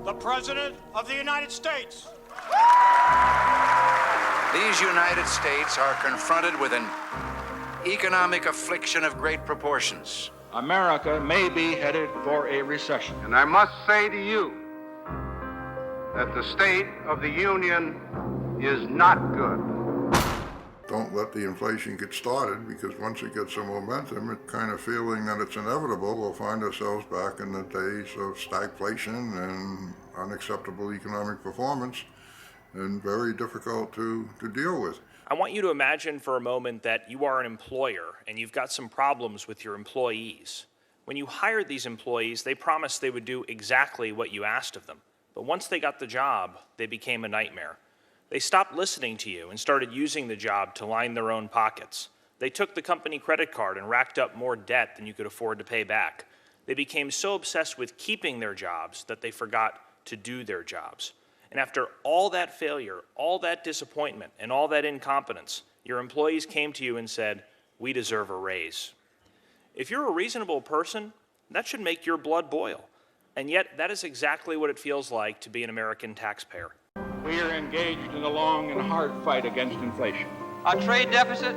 the President of the United States. These United States are confronted with an economic affliction of great proportions. America may be headed for a recession. And I must say to you that the state of the union is not good. Don't let the inflation get started, because once it gets some momentum, it's kind of feeling that it's inevitable. We'll find ourselves back in the days of stagflation and unacceptable economic performance, and very difficult to deal with. I want you to imagine for a moment that you are an employer and you've got some problems with your employees. When you hired these employees, they promised they would do exactly what you asked of them. But once they got the job, they became a nightmare. They stopped listening to you and started using the job to line their own pockets. They took the company credit card and racked up more debt than you could afford to pay back. They became so obsessed with keeping their jobs that they forgot to do their jobs. And after all that failure, all that disappointment, and all that incompetence, your employees came to you and said, "We deserve a raise." If you're a reasonable person, that should make your blood boil. And yet, that is exactly what it feels like to be an American taxpayer. We are engaged in a long and hard fight against inflation. Our trade deficit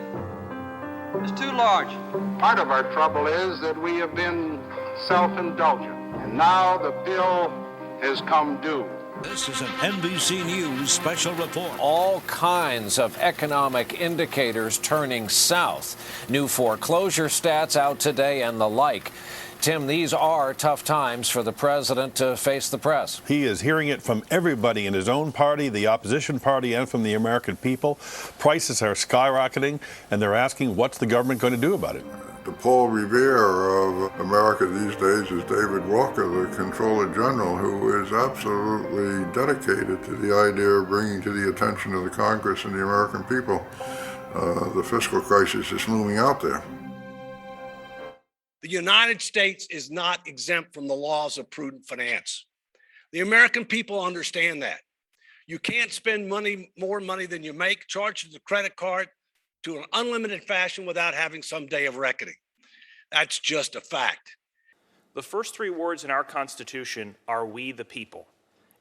is too large. Part of our trouble is that we have been self-indulgent, and now the bill has come due. This is an NBC News special report. All kinds of economic indicators turning south. New foreclosure stats out today and the like. Tim, these are tough times for the president to face the press. He is hearing it from everybody in his own party, the opposition party, and from the American people. Prices are skyrocketing, and they're asking, what's the government going to do about it? The Paul Revere of America these days is David Walker, the Comptroller General, who is absolutely dedicated to the idea of bringing to the attention of the Congress and the American people the fiscal crisis is looming out there. The United States is not exempt from the laws of prudent finance. The American people understand that. You can't spend more money than you make, charge the credit card to an unlimited fashion without having some day of reckoning. That's just a fact. The first three words in our Constitution are "we the people."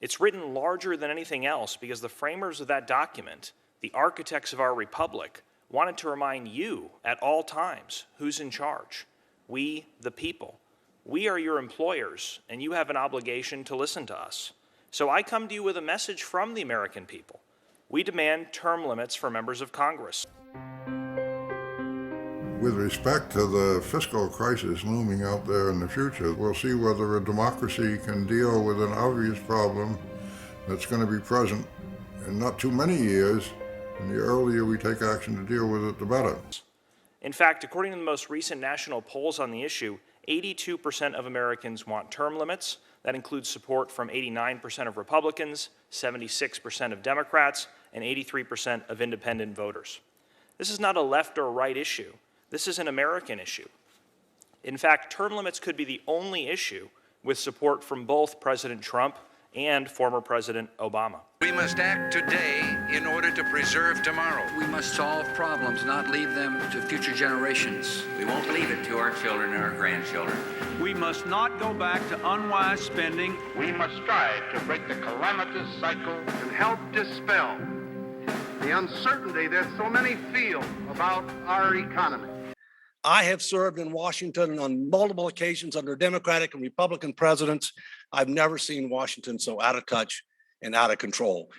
It's written larger than anything else because the framers of that document, the architects of our republic, wanted to remind you at all times who's in charge. We the people. We are your employers, and you have an obligation to listen to us. So I come to you with a message from the American people. We demand term limits for members of Congress. With respect to the fiscal crisis looming out there in the future, we'll see whether a democracy can deal with an obvious problem that's going to be present in not too many years, and the earlier we take action to deal with it, the better. In fact, according to the most recent national polls on the issue, 82% of Americans want term limits. That includes support from 89% of Republicans, 76% of Democrats, and 83% of independent voters. This is not a left or right issue. This is an American issue. In fact, term limits could be the only issue with support from both President Trump and former President Obama. We must act today in order to preserve tomorrow. We must solve problems, not leave them to future generations. We won't leave it to our children and our grandchildren. We must not go back to unwise spending. We must strive to break the calamitous cycle and help dispel the uncertainty that so many feel about our economy. I have served in Washington on multiple occasions under Democratic and Republican presidents. I've never seen Washington so out of touch and out of control.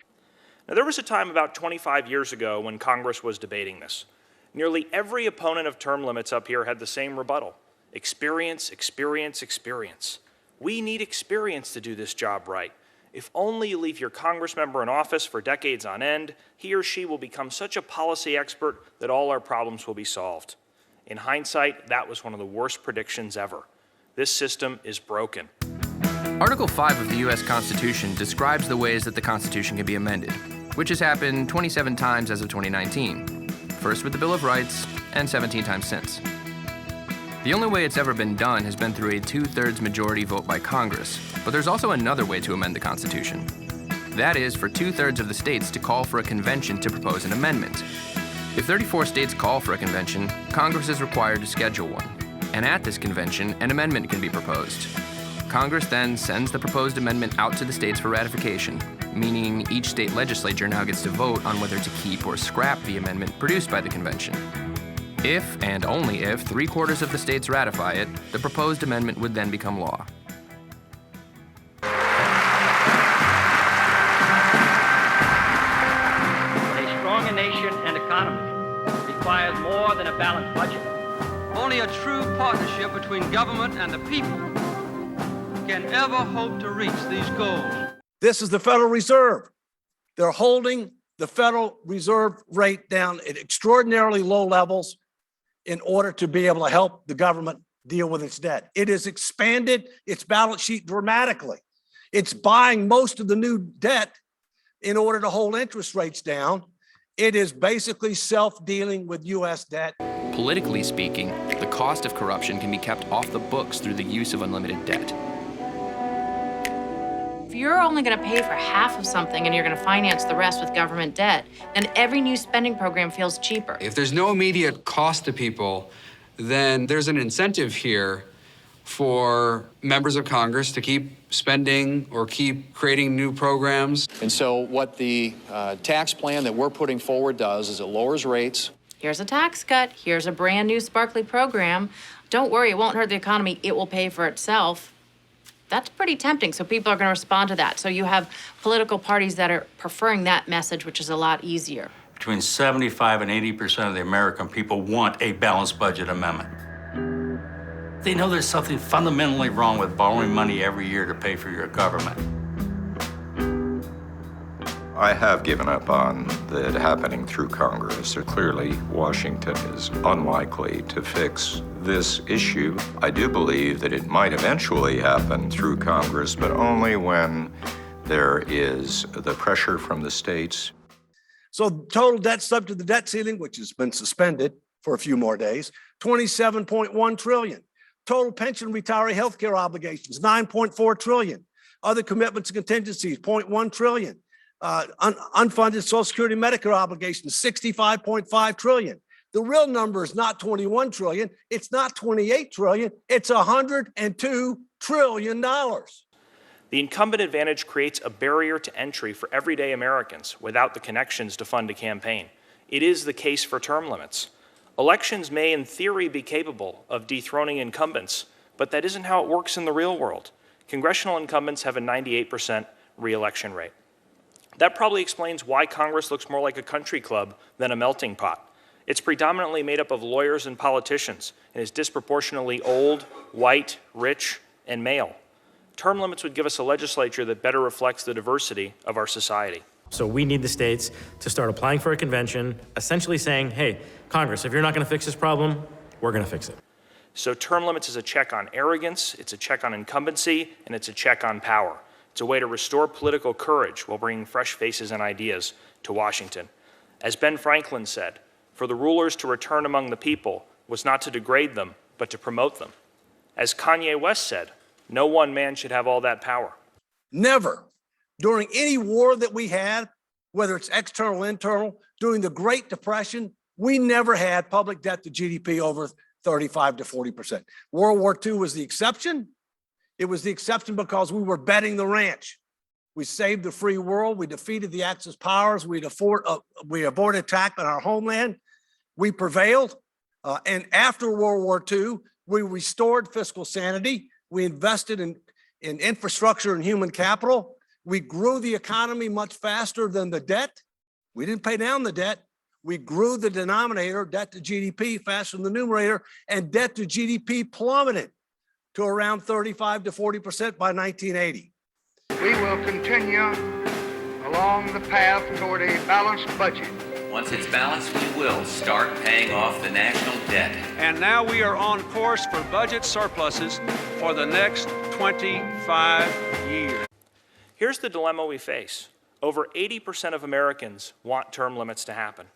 Now, there was a time about 25 years ago when Congress was debating this. Nearly every opponent of term limits up here had the same rebuttal: experience, experience, experience. We need experience to do this job right. If only you leave your Congress member in office for decades on end, he or she will become such a policy expert that all our problems will be solved. In hindsight, that was one of the worst predictions ever. This system is broken. Article 5 of the U.S. Constitution describes the ways that the Constitution can be amended, which has happened 27 times as of 2019, first with the Bill of Rights and 17 times since. The only way it's ever been done has been through a 2/3 majority vote by Congress, but there's also another way to amend the Constitution. That is for 2/3 of the states to call for a convention to propose an amendment. If 34 states call for a convention, Congress is required to schedule one, and at this convention, an amendment can be proposed. Congress then sends the proposed amendment out to the states for ratification, meaning each state legislature now gets to vote on whether to keep or scrap the amendment produced by the convention. If, and only if, 3/4 of the states ratify it, the proposed amendment would then become law. A stronger nation and economy requires more than a balanced budget. Only a true partnership between government and the people can ever hope to reach these goals. This is the Federal Reserve. They're holding the Federal Reserve rate down at extraordinarily low levels in order to be able to help the government deal with its debt. It has expanded its balance sheet dramatically. It's buying most of the new debt in order to hold interest rates down. It is basically self-dealing with U.S. debt. Politically speaking, the cost of corruption can be kept off the books through the use of unlimited debt. If you're only going to pay for half of something and you're going to finance the rest with government debt, then every new spending program feels cheaper. If there's no immediate cost to people, then there's an incentive here for members of Congress to keep spending or keep creating new programs. And so what the tax plan that we're putting forward does is it lowers rates. Here's a tax cut. Here's a brand new sparkly program. Don't worry, it won't hurt the economy. It will pay for itself. That's pretty tempting, so people are going to respond to that. So you have political parties that are preferring that message, which is a lot easier. Between 75 and 80% of the American people want a balanced budget amendment. They know there's something fundamentally wrong with borrowing money every year to pay for your government. I have given up on it happening through Congress. So clearly, Washington is unlikely to fix this issue. I do believe that it might eventually happen through Congress, but only when there is the pressure from the states. So total debt subject to the debt ceiling, which has been suspended for a few more days, $27.1 trillion. Total pension retiree health care obligations, $9.4 trillion. Other commitments and contingencies, $0.1 trillion. Unfunded Social Security Medicare obligations, $65.5 trillion. The real number is not $21 trillion. It's not $28 trillion. It's $102 trillion. The incumbent advantage creates a barrier to entry for everyday Americans without the connections to fund a campaign. It is the case for term limits. Elections may, in theory, be capable of dethroning incumbents, but that isn't how it works in the real world. Congressional incumbents have a 98% re-election rate. That probably explains why Congress looks more like a country club than a melting pot. It's predominantly made up of lawyers and politicians and is disproportionately old, white, rich, and male. Term limits would give us a legislature that better reflects the diversity of our society. So we need the states to start applying for a convention, essentially saying, hey, Congress, if you're not going to fix this problem, we're going to fix it. So term limits is a check on arrogance, it's a check on incumbency, and it's a check on power. It's a way to restore political courage while bringing fresh faces and ideas to Washington. As Ben Franklin said, for the rulers to return among the people was not to degrade them, but to promote them. As Kanye West said, no one man should have all that power. Never, during any war that we had, whether it's external or internal, during the Great Depression, we never had public debt to GDP over 35 to 40%. World War II was the exception. It was the exception because we were betting the ranch. We saved the free world. We defeated the Axis powers. We avoided attack on our homeland. We prevailed. And after World War II, we restored fiscal sanity. We invested in infrastructure and human capital. We grew the economy much faster than the debt. We didn't pay down the debt. We grew the denominator, debt to GDP, faster than the numerator, and debt to GDP plummeted to around 35 to 40% by 1980. We will continue along the path toward a balanced budget. Once it's balanced, we will start paying off the national debt. And now we are on course for budget surpluses for the next 25 years. Here's the dilemma we face. Over 80% of Americans want term limits to happen.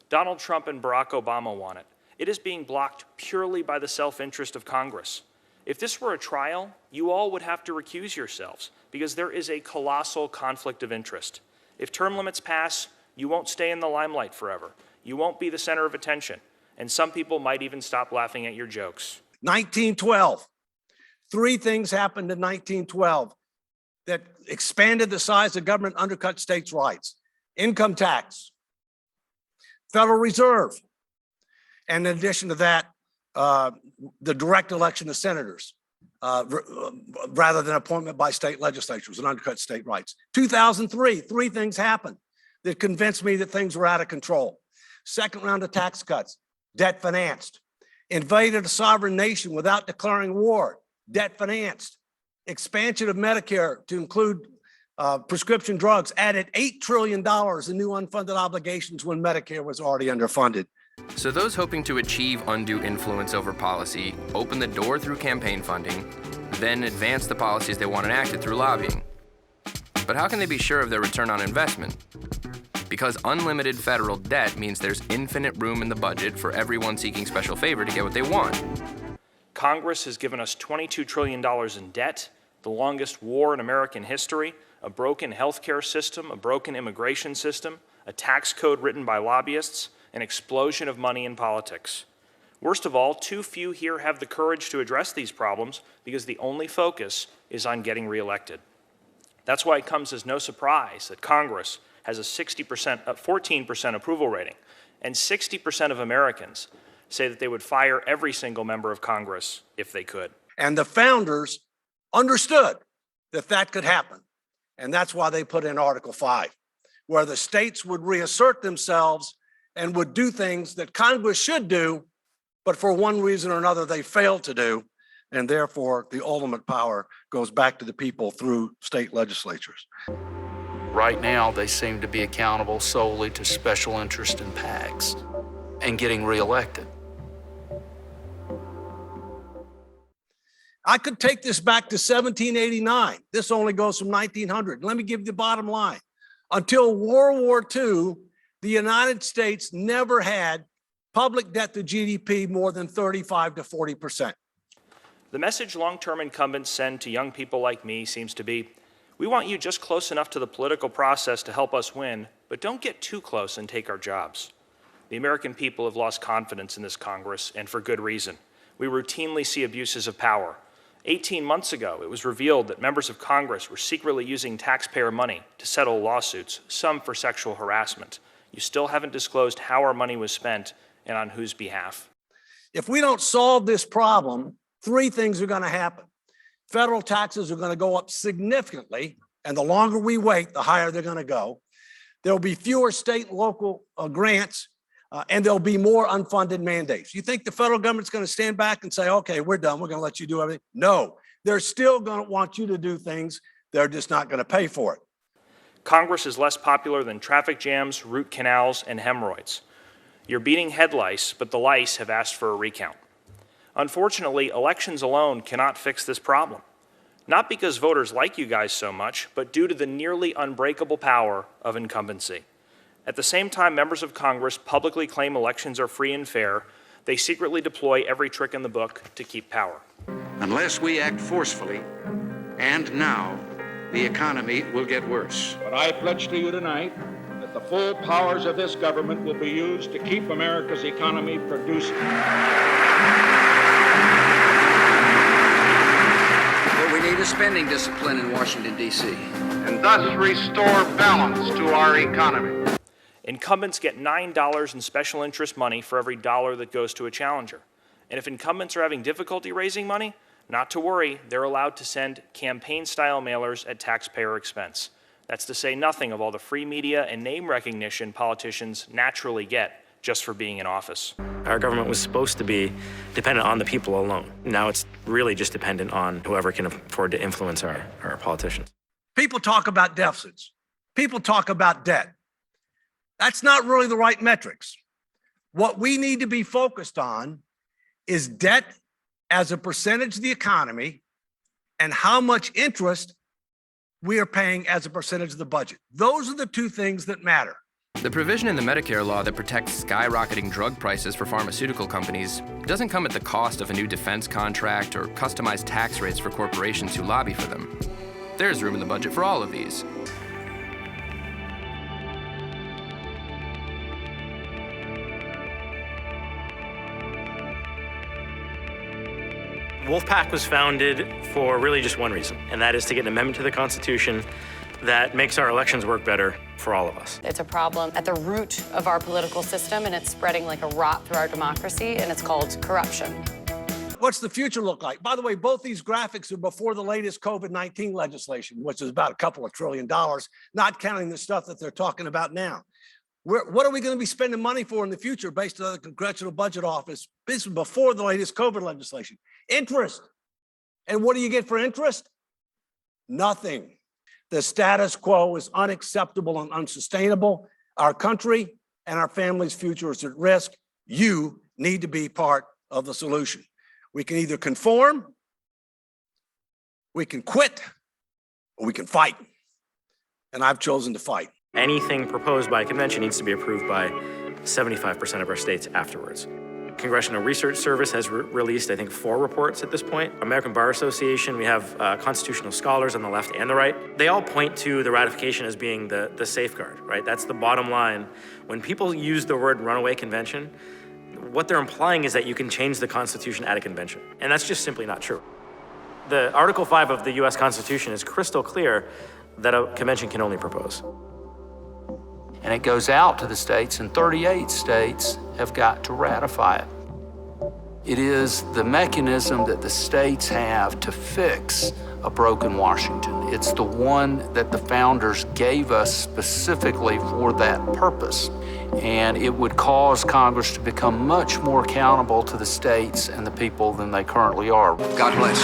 Donald Trump and Barack Obama want it. It is being blocked purely by the self-interest of Congress. If this were a trial, you all would have to recuse yourselves because there is a colossal conflict of interest. If term limits pass, you won't stay in the limelight forever. You won't be the center of attention. And some people might even stop laughing at your jokes. 1912, Three things happened in 1912 that expanded the size of government, undercut states' rights: income tax, Federal Reserve, and in addition to that, the direct election of senators rather than appointment by state legislatures and undercut state rights. 2003, three things happened that convinced me that things were out of control. Second round of tax cuts, debt financed. Invaded a sovereign nation without declaring war, debt financed. Expansion of Medicare to include prescription drugs, added $8 trillion in new unfunded obligations when Medicare was already underfunded. So those hoping to achieve undue influence over policy open the door through campaign funding, then advance the policies they want enacted through lobbying. But how can they be sure of their return on investment? Because unlimited federal debt means there's infinite room in the budget for everyone seeking special favor to get what they want. Congress has given us $22 trillion in debt, the longest war in American history, a broken healthcare system, a broken immigration system, a tax code written by lobbyists, an explosion of money in politics. Worst of all, too few here have the courage to address these problems because the only focus is on getting reelected. That's why it comes as no surprise that Congress has a 14% approval rating, and 60% of Americans say that they would fire every single member of Congress if they could. And the founders understood that that could happen. And that's why they put in Article 5, where the states would reassert themselves and would do things that Congress should do, but for one reason or another, they failed to do. And therefore, the ultimate power goes back to the people through state legislatures. Right now, they seem to be accountable solely to special interest and PACs and getting reelected. I could take this back to 1789. This only goes from 1900. Let me give you the bottom line. Until World War II, the United States never had public debt to GDP more than 35 to 40%. The message long-term incumbents send to young people like me seems to be, we want you just close enough to the political process to help us win, but don't get too close and take our jobs. The American people have lost confidence in this Congress, and for good reason. We routinely see abuses of power. 18 months ago, it was revealed that members of Congress were secretly using taxpayer money to settle lawsuits, some for sexual harassment. You still haven't disclosed how our money was spent and on whose behalf. If we don't solve this problem, three things are going to happen. Federal taxes are going to go up significantly, and the longer we wait, the higher they're going to go. There'll be fewer state and local grants, and there'll be more unfunded mandates. You think the federal government's going to stand back and say, okay, we're done, we're going to let you do everything? No, they're still going to want you to do things. They're just not going to pay for it. Congress is less popular than traffic jams, root canals, and hemorrhoids. You're beating head lice, but the lice have asked for a recount. Unfortunately, elections alone cannot fix this problem. Not because voters like you guys so much, but due to the nearly unbreakable power of incumbency. At the same time members of Congress publicly claim elections are free and fair, they secretly deploy every trick in the book to keep power. Unless we act forcefully, and now, the economy will get worse. But I pledge to you tonight that the full powers of this government will be used to keep America's economy producing. What we need is spending discipline in Washington, D.C. And thus restore balance to our economy. Incumbents get $9 in special interest money for every dollar that goes to a challenger. And if incumbents are having difficulty raising money, not to worry, they're allowed to send campaign-style mailers at taxpayer expense. That's to say nothing of all the free media and name recognition politicians naturally get just for being in office. Our government was supposed to be dependent on the people alone. Now it's really just dependent on whoever can afford to influence our politicians. People talk about deficits. People talk about debt. That's not really the right metrics. What we need to be focused on is debt as a percentage of the economy and how much interest we are paying as a percentage of the budget. Those are the two things that matter. The provision in the Medicare law that protects skyrocketing drug prices for pharmaceutical companies doesn't come at the cost of a new defense contract or customized tax rates for corporations who lobby for them. There's room in the budget for all of these. Wolfpack was founded for really just one reason, and that is to get an amendment to the Constitution that makes our elections work better for all of us. It's a problem at the root of our political system, and it's spreading like a rot through our democracy, and it's called corruption. What's the future look like? By the way, both these graphics are before the latest COVID-19 legislation, which is about $2 trillion, not counting the stuff that they're talking about now. What are we going to be spending money for in the future based on the Congressional Budget Office? This is before the latest COVID legislation. Interest. And what do you get for interest? Nothing. The status quo is unacceptable and unsustainable. Our country and our family's future is at risk. You need to be part of the solution. We can either conform, we can quit, or we can fight. And I've chosen to fight. Anything proposed by a convention needs to be approved by 75% of our states afterwards. Congressional Research Service has released, I think, 4 reports at this point. American Bar Association, we have constitutional scholars on the left and the right. They all point to the ratification as being the safeguard, right? That's the bottom line. When people use the word runaway convention, what they're implying is that you can change the Constitution at a convention. And that's just simply not true. The Article 5 of the US Constitution is crystal clear that a convention can only propose. And it goes out to the states, and 38 states have got to ratify it. It is the mechanism that the states have to fix a broken Washington. It's the one that the founders gave us specifically for that purpose. And it would cause Congress to become much more accountable to the states and the people than they currently are. God bless.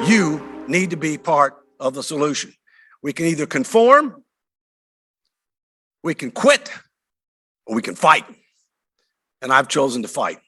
You need to be part of the solution. We can either conform, we can quit, or we can fight. And I've chosen to fight.